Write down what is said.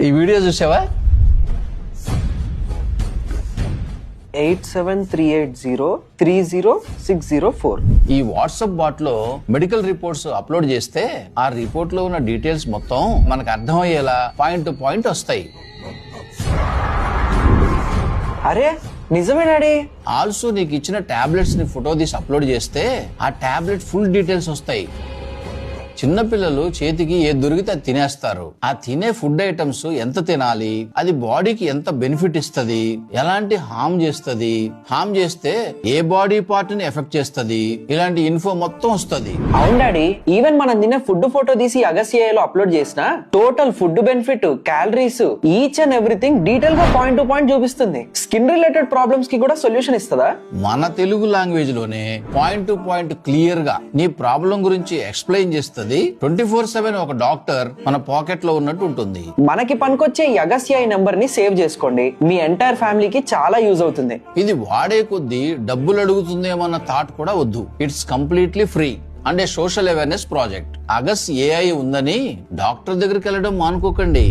ఈ వీడియో చూసావా? 8738030604. ఈ వాట్సాప్ బాట్ లో మెడికల్ రిపోర్ట్స్ అప్లోడ్ చేస్తే ఆ రిపోర్ట్ లో ఉన్న డీటెయిల్స్ మొత్తం మనకు అర్థమయ్యేలా పాయింట్ టు పాయింట్ వస్తాయి. అరే నిజమే డాడీ. ఆల్సో నీకు ఇచ్చిన టాబ్లెట్స్ ని ఫోటో తీసి అప్లోడ్ చేస్తే ఆ టాబ్లెట్ ఫుల్ డీటెయిల్స్ వస్తాయి. చిన్నపిల్లలు చేతికి ఏది దొరికితే అది తినేస్తారు. ఆ తినే ఫుడ్ ఐటమ్స్ ఎంత తినాలి, అది బాడీకి ఎంత బెనిఫిట్ ఇస్తుంది, ఎలాంటి హార్మ్ చేస్తుంది, హార్మ్ చేస్తే ఏ బాడీ పార్ట్ ని ఎఫెక్ట్ చేస్తుంది, ఇలాంటి ఇన్ఫో మొత్తం వస్తుంది. అవును డాడీ, ఈవెన్ మనం తినే ఫుడ్ ఫోటో తీసి అగస్యలో అప్లోడ్ చేసిన total food benefit, calories, each and everything detail గా పాయింట్ టు పాయింట్ చూపిస్తుంది. స్కిన్ రిలేటెడ్ ప్రాబ్లమ్స్ కి కూడా సొల్యూషన్ ఇస్తుందా? మన తెలుగు లాంగ్వేజ్ లోనే పాయింట్ టు పాయింట్ క్లియర్ గా నీ ప్రాబ్లం గురించి ఎక్స్ప్లెయిన్ చేస్తుంది. 24/7 ఒక డాక్టర్ మన పాకెట్ లో ఉన్నట్టు ఉంటుంది. మనకి పనికొచ్చే ఈ అగస్య నెంబర్ ని సేవ్ చేసుకోండి, మీ ఎంటైర్ ఫ్యామిలీకి చాలా యూజ్ అవుతుంది. ఇది వాడే కొద్దీ డబ్బులు అడుగుతుందేమన్న థాట్ కూడా వద్దు. It's completely free and a social awareness project. అగస్ ఏఐ ఉందని డాక్టర్ దగ్గరికి వెళ్ళడం మానుకోకండి.